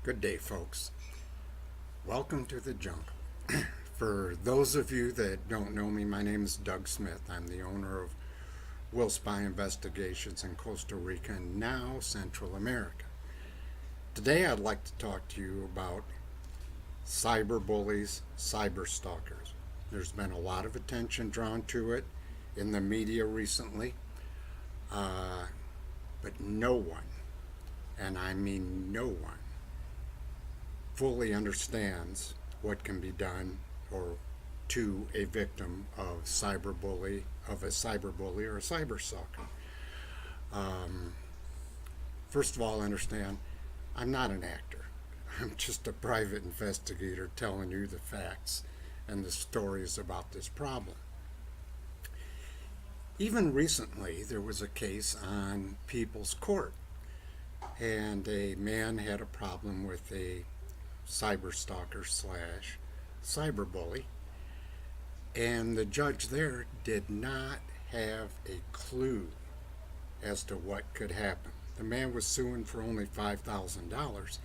Good day, folks. Welcome to the jungle. For those of you that don't know me, my name is Doug Smith. I'm the owner of willspy Investigations in Costa Rica and now Central America. Today I'd like to talk to you about cyber bullies, cyber stalkers. There's been a lot of attention drawn to it in the media recently, but no one, and I mean no one, fully understands what can be done or to a victim of a cyberbully or a cyber stalker. First of all, understand I'm not an actor. I'm just a private investigator telling you the facts and the stories about this problem. Even recently, there was a case on People's Court, and a man had a problem with a cyber stalker slash cyber bully, and the judge there did not have a clue as to what could happen. The man was suing for only $5,000,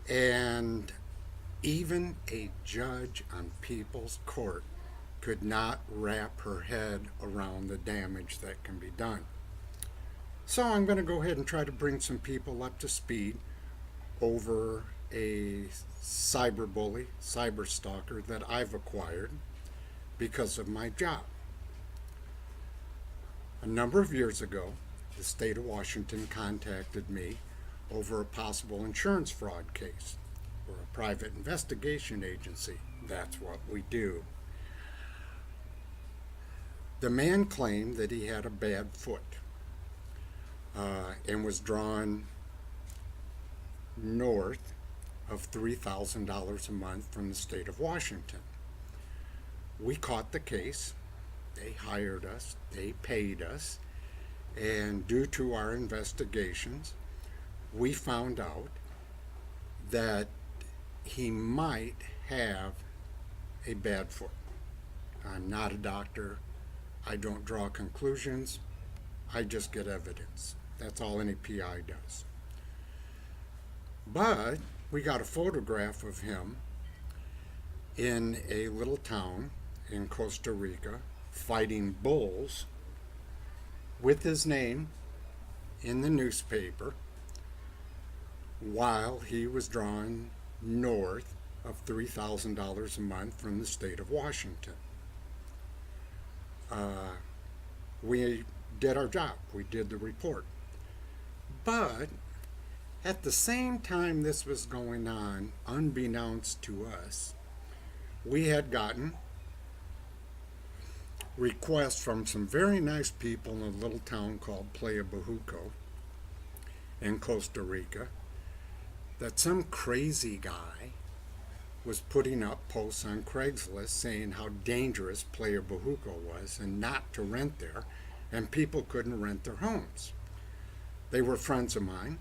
and even a judge on People's Court could not wrap her head around the damage that can be done. So I'm going to go ahead and try to bring some people up to speed over a cyber bully, cyber stalker that I've acquired because of my job. A number of years ago, the state of Washington contacted me over a possible insurance fraud case. We're a private investigation agency. That's what we do. The man claimed that he had a bad foot and was drawn north of $3,000 a month from the state of Washington. We caught the case. They hired us. They paid us. And due to our investigations, we found out that he might have a bad foot. I'm not a doctor. I don't draw conclusions. I just get evidence. That's all any PI does. But we got a photograph of him in a little town in Costa Rica fighting bulls with his name in the newspaper while he was drawn north of $3,000 a month from the state of Washington. We did our job. We did the report. But at the same time this was going on, unbeknownst to us, we had gotten requests from some very nice people in a little town called Playa Bajuco in Costa Rica that some crazy guy was putting up posts on Craigslist saying how dangerous Playa Bajuco was and not to rent there, and people couldn't rent their homes. They were friends of mine.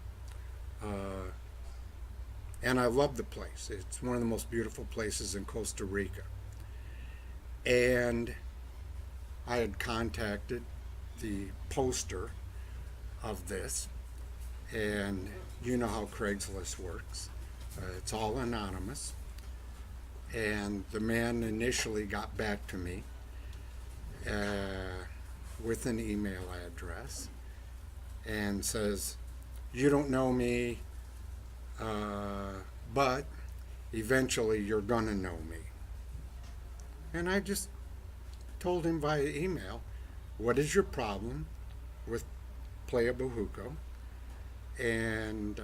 And I love the place. It's one of the most beautiful places in Costa Rica. And I had contacted the poster of this, and you know how Craigslist works. It's all anonymous. And the man initially got back to me with an email address and says, "You don't know me, but eventually you're gonna know me." And I just told him via email, "What is your problem with Playa Bajuco?" And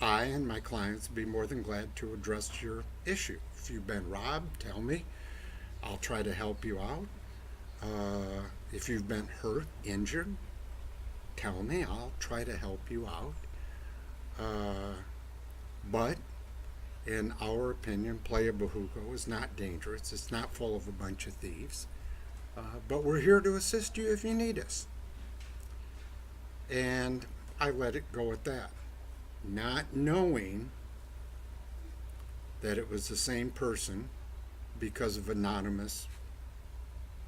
I and my clients would be more than glad to address your issue. If you've been robbed, tell me. I'll try to help you out. If you've been hurt, injured, tell me. I'll try to help you out. But in our opinion, Playa Bajuco is not dangerous. It's not full of a bunch of thieves. But we're here to assist you if you need us. And I let it go at that, not knowing that it was the same person because of anonymous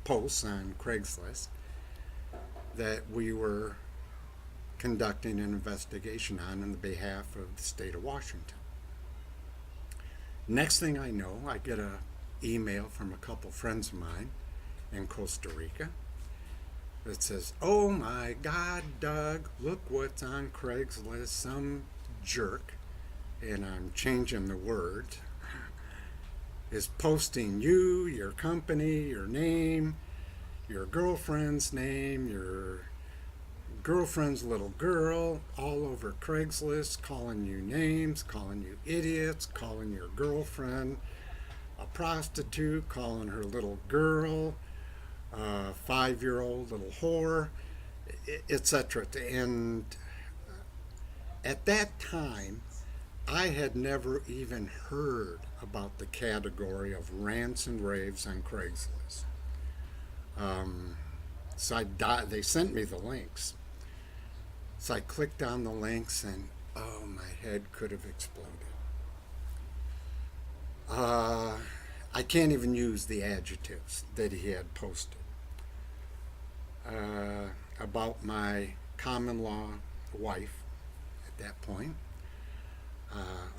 posts on Craigslist that we were conducting an investigation on the behalf of the state of Washington. Next thing I know, I get a email from a couple friends of mine in Costa Rica that says, "Oh my God, Doug, look what's on Craigslist. Some jerk," and I'm changing the word, is posting you, your company, your name, your girlfriend's name, your girlfriend's little girl, all over Craigslist, calling you names, calling you idiots, calling your girlfriend a prostitute, calling her little girl a 5-year-old little whore, etc. And at that time, I had never even heard about the category of rants and raves on Craigslist. So they sent me the links. So I clicked on the links and oh, my head could have exploded. I can't even use the adjectives that he had posted about my common law wife at that point,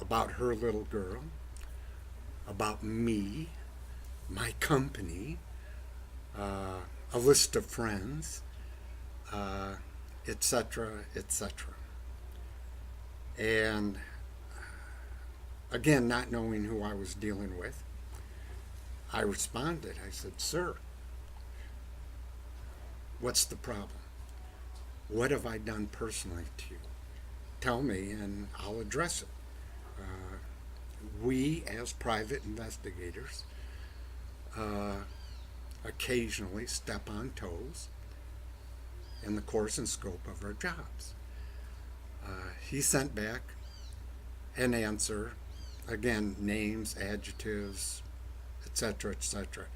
about her little girl, about me, my company, a list of friends, etc., etc. And again, not knowing who I was dealing with, I responded. I said, "Sir, what's the problem? What have I done personally to you? Tell me and I'll address it." We, as private investigators, occasionally step on toes in the course and scope of our jobs. He sent back an answer, again, names, adjectives, etc., etc.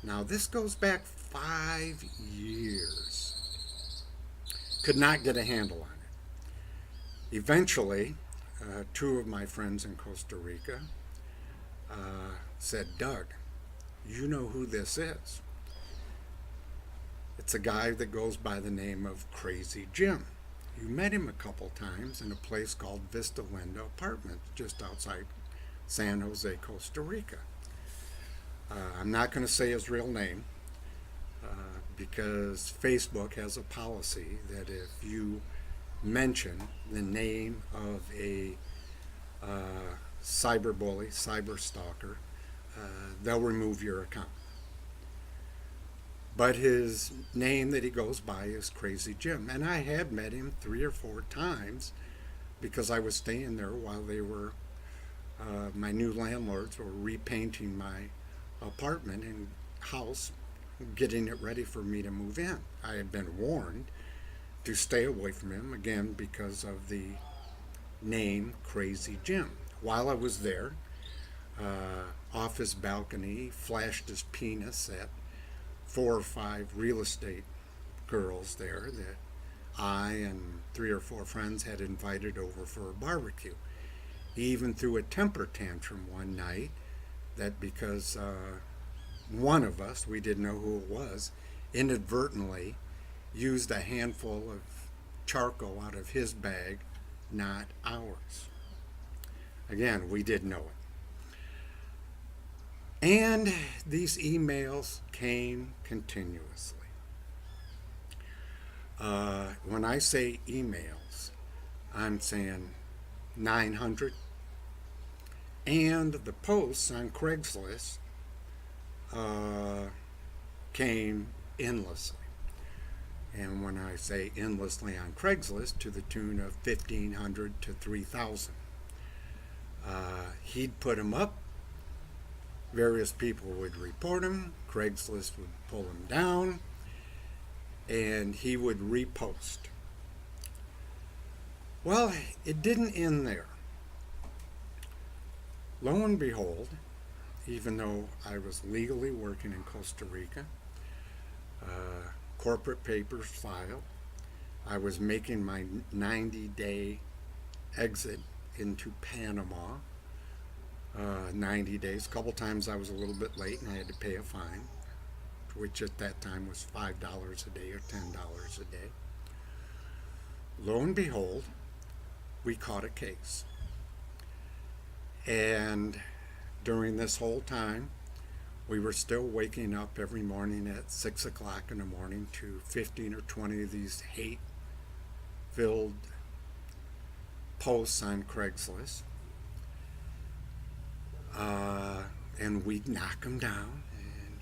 Now, this goes back 5 years. Could not get a handle on it. Eventually, two of my friends in Costa Rica said, "Doug, you know who this is. It's a guy that goes by the name of Crazy Jim. You met him a couple times in a place called Vista Linda Apartments just outside San Jose, Costa Rica." I'm not going to say his real name because Facebook has a policy that if you mention the name of a cyber bully, cyber stalker, they'll remove your account. But his name that he goes by is Crazy Jim. And I had met him 3 or 4 times because I was staying there while they were, my new landlords were repainting my apartment and house, getting it ready for me to move in. I had been warned to stay away from him, again, because of the name Crazy Jim. While I was there, off his balcony, flashed his penis at 4 or 5 real estate girls there that I and 3 or 4 friends had invited over for a barbecue. He even threw a temper tantrum one night that because one of us, we didn't know who it was, inadvertently used a handful of charcoal out of his bag, not ours. Again, we didn't know it. And these emails came continuously. When I say emails, I'm saying 900. And the posts on Craigslist came endlessly. And when I say endlessly on Craigslist, to the tune of 1,500 to 3,000. He'd put them up. Various people would report him. Craigslist would pull him down. And he would repost. Well, it didn't end there. Lo and behold, even though I was legally working in Costa Rica, corporate papers filed, I was making my 90-day exit into Panama, 90 days. A couple times I was a little bit late and I had to pay a fine, which at that time was $5 a day or $10 a day. Lo and behold, we caught a case. And during this whole time, we were still waking up every morning at 6 o'clock in the morning to 15 or 20 of these hate-filled posts on Craigslist. And we'd knock them down, and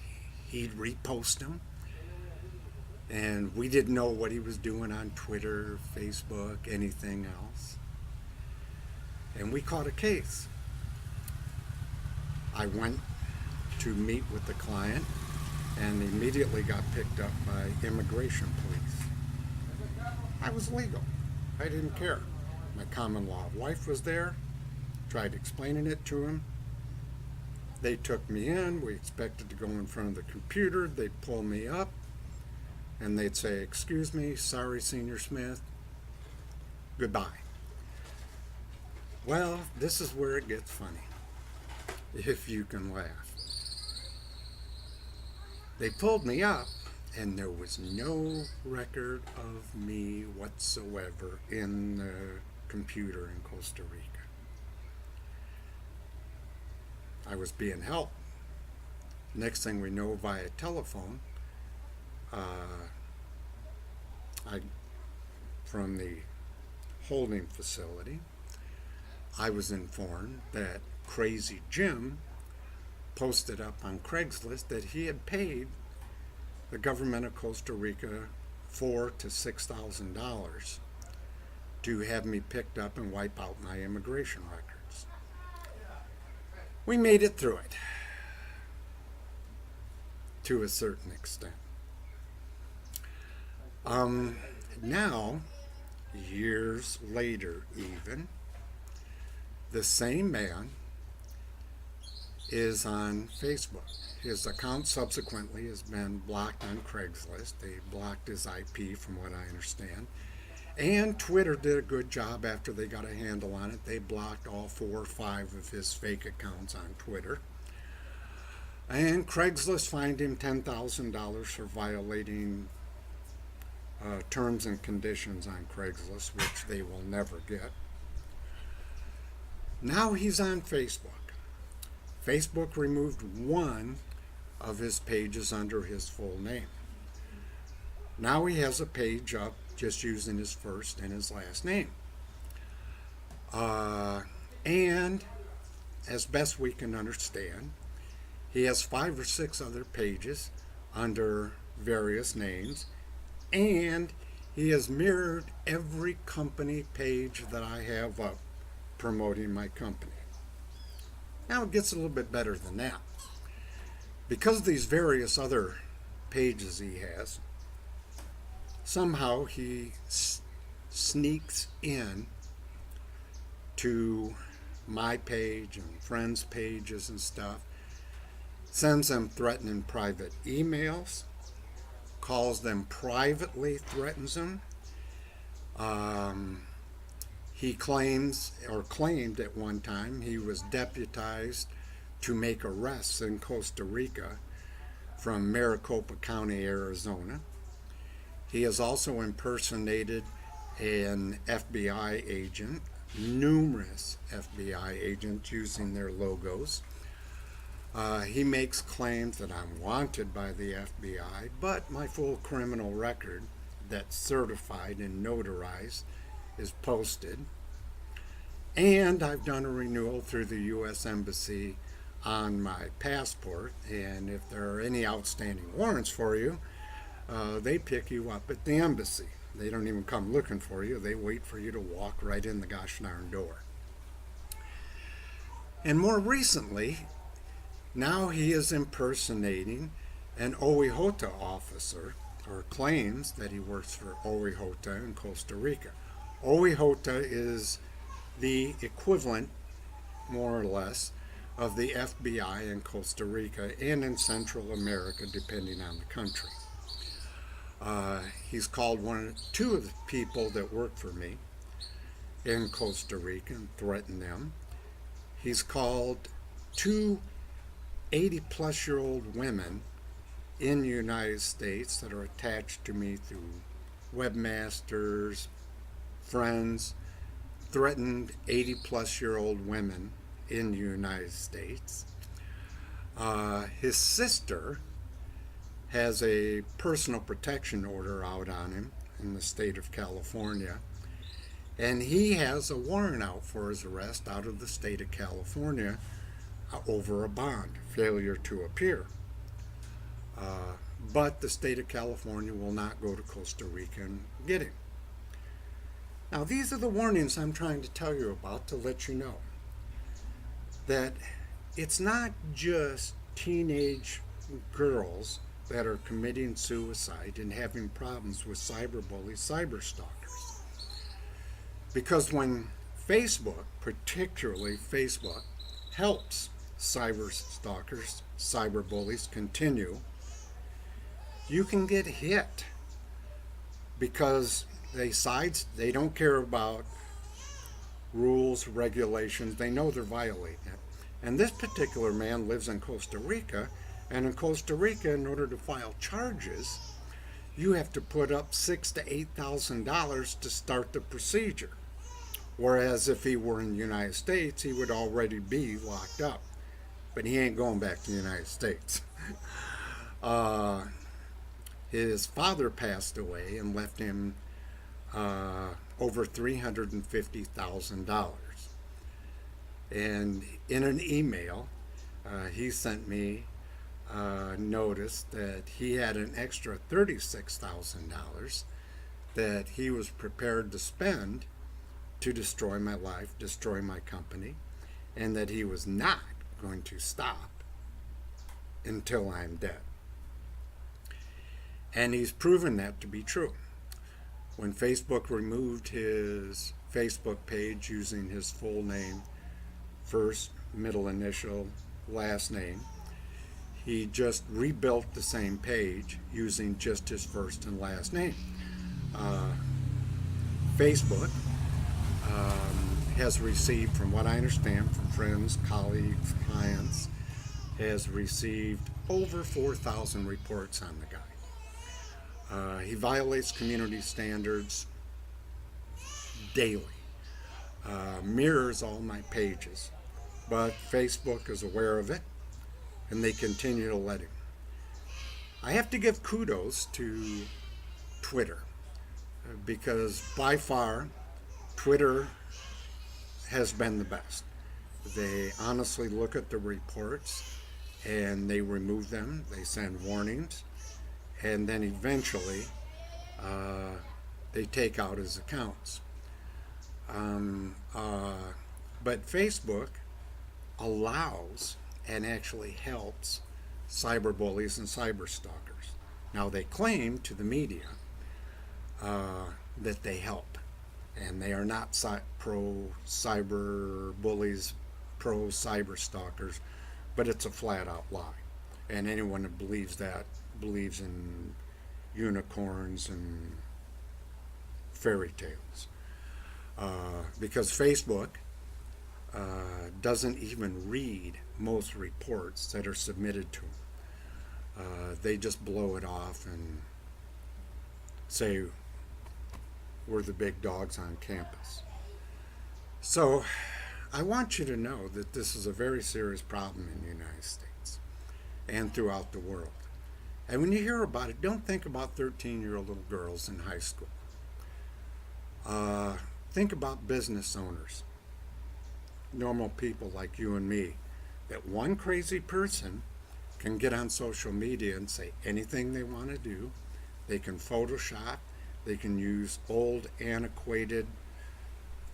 he'd repost them. And we didn't know what he was doing on Twitter, Facebook, anything else. And we caught a case. I went to meet with the client and immediately got picked up by immigration police. I was legal. I didn't care. My common law wife was there. Tried explaining it to him. They took me in. We expected to go in front of the computer. They'd pull me up and they'd say, "Excuse me, sorry, Senior Smith. Goodbye." Well, this is where it gets funny, if you can laugh. They pulled me up, and there was no record of me whatsoever in the computer in Costa Rica. I was being helped. Next thing we know, via telephone, from the holding facility, I was informed that Crazy Jim posted up on Craigslist that he had paid the government of Costa Rica $4,000 to $6,000 to have me picked up and wipe out my immigration records. We made it through it to a certain extent. Now, years later even, the same man is on Facebook. His account subsequently has been blocked on Craigslist. They blocked his IP from what I understand. And Twitter did a good job after they got a handle on it. They blocked all 4 or 5 of his fake accounts on Twitter. And Craigslist fined him $10,000 for violating terms and conditions on Craigslist, which they will never get. Now he's on Facebook. Facebook removed one of his pages under his full name. Now he has a page up just using his first and his last name. And as best we can understand, he has 5 or 6 other pages under various names, and he has mirrored every company page that I have up promoting my company. Now it gets a little bit better than that. Because of these various other pages he has, somehow he sneaks in to my page and friends' pages and stuff, sends them threatening private emails, calls them privately, threatens them. He claims, or claimed at one time, he was deputized to make arrests in Costa Rica from Maricopa County, Arizona. He has also impersonated an FBI agent, numerous FBI agents using their logos. He makes claims that I'm wanted by the FBI, but my full criminal record that's certified and notarized is posted. And I've done a renewal through the U.S. Embassy on my passport, and if there are any outstanding warrants for you, they pick you up at the embassy. They don't even come looking for you. They wait for you to walk right in the gosh darn door. And more recently, now he is impersonating an OIHOTA officer, or claims that he works for OIHOTA in Costa Rica. OIHOTA is the equivalent, more or less, of the FBI in Costa Rica and in Central America, depending on the country. He's called two of the people that work for me in Costa Rica and threatened them. He's called 2 80-plus-year-old women in the United States that are attached to me through webmasters, friends, threatened 80-plus-year-old women in the United States. His sister has a personal protection order out on him in the state of California, and he has a warrant out for his arrest out of the state of California over a bond, failure to appear. But the state of California will not go to Costa Rica and get him. Now, these are the warnings I'm trying to tell you about to let you know that it's not just teenage girls that are committing suicide and having problems with cyberbullies, cyber stalkers. Because when Facebook, particularly Facebook, helps cyber stalkers, cyberbullies continue, you can get hit because they don't care about rules, regulations. They know they're violating it. And this particular man lives in Costa Rica, and in Costa Rica, in order to file charges, you have to put up $6,000 to $8,000 to start the procedure. Whereas if he were in the United States, he would already be locked up. But he ain't going back to the United States. His father passed away and left him over $350,000. And in an email, he sent me notice that he had an extra $36,000 that he was prepared to spend to destroy my life, destroy my company, and that he was not going to stop until I'm dead. And he's proven that to be true. When Facebook removed his Facebook page using his full name, first, middle initial, last name, he just rebuilt the same page using just his first and last name. Facebook has received, from what I understand from friends, colleagues, clients, has received over 4,000 reports on the guy. He violates community standards daily, mirrors all my pages, but Facebook is aware of it, and they continue to let him. I have to give kudos to Twitter, because by far, Twitter has been the best. They honestly look at the reports, and they remove them, they send warnings, and then eventually they take out his accounts. But Facebook allows and actually helps cyberbullies and cyber stalkers. Now, they claim to the media that they help, and they are not pro-cyber bullies, pro-cyber stalkers, but it's a flat-out lie. And anyone that believes that believes in unicorns and fairy tales. Because Facebook doesn't even read most reports that are submitted to them. They just blow it off and say we're the big dogs on campus. So I want you to know that this is a very serious problem in the United States and throughout the world. And when you hear about it, don't think about 13-year-old little girls in high school. Think about business owners, normal people like you and me, that one crazy person can get on social media and say anything they want to do. They can Photoshop, they can use old, antiquated,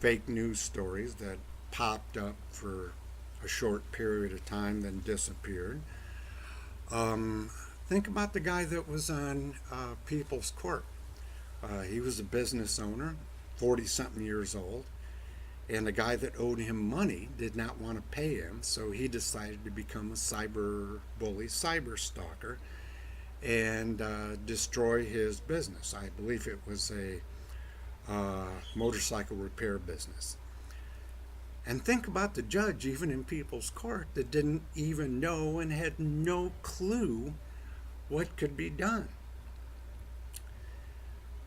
fake news stories that popped up for a short period of time, then disappeared. Think about the guy that was on People's Court. He was a business owner, 40-something years old, and the guy that owed him money did not want to pay him, so he decided to become a cyber bully, cyber stalker, and destroy his business. I believe it was a motorcycle repair business. And think about the judge, even in People's Court, that didn't even know and had no clue what could be done.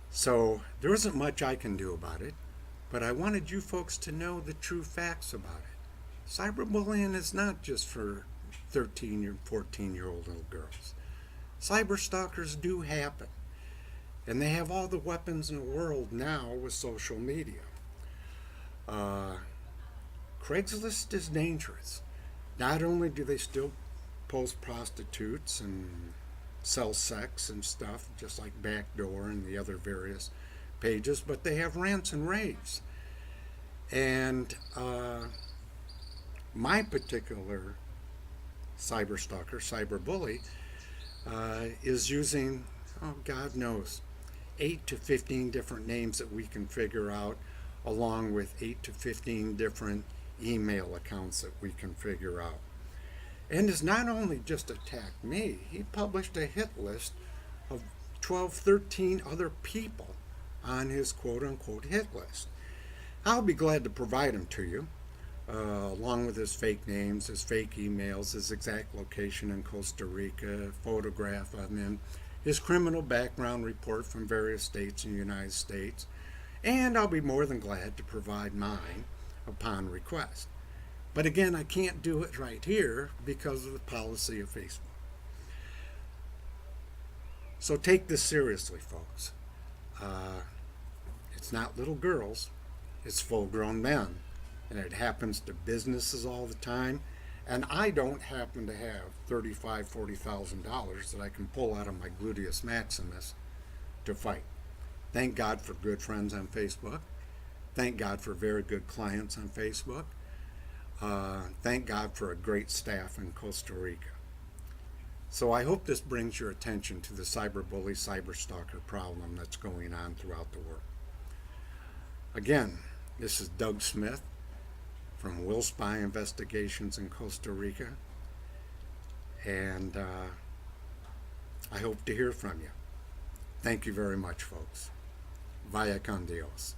So there isn't much I can do about it, but I wanted you folks to know the true facts about it. Cyberbullying is not just for 13 or 14-year-old little girls. Cyber stalkers do happen, and they have all the weapons in the world now with social media. Craigslist is dangerous. Not only do they still post prostitutes and sell sex and stuff, just like Backdoor and the other various pages, but they have rants and raves. And my particular cyber stalker, cyber bully, is using, oh, God knows, 8 to 15 different names that we can figure out, along with 8 to 15 different email accounts that we can figure out. And has not only just attacked me, he published a hit list of 12, 13 other people on his quote-unquote hit list. I'll be glad to provide them to you, along with his fake names, his fake emails, his exact location in Costa Rica, a photograph of him, his criminal background report from various states in the United States, and I'll be more than glad to provide mine upon request. But again, I can't do it right here because of the policy of Facebook. So take this seriously, folks. It's not little girls, it's full-grown men. And it happens to businesses all the time. And I don't happen to have $35,000, $40,000 that I can pull out of my gluteus maximus to fight. Thank God for good friends on Facebook. Thank God for very good clients on Facebook. Thank God for a great staff in Costa Rica. So I hope this brings your attention to the cyberbully, cyberstalker problem that's going on throughout the world. Again, this is Doug Smith from willspy Investigations in Costa Rica. And I hope to hear from you. Thank you very much, folks. Vaya con Dios.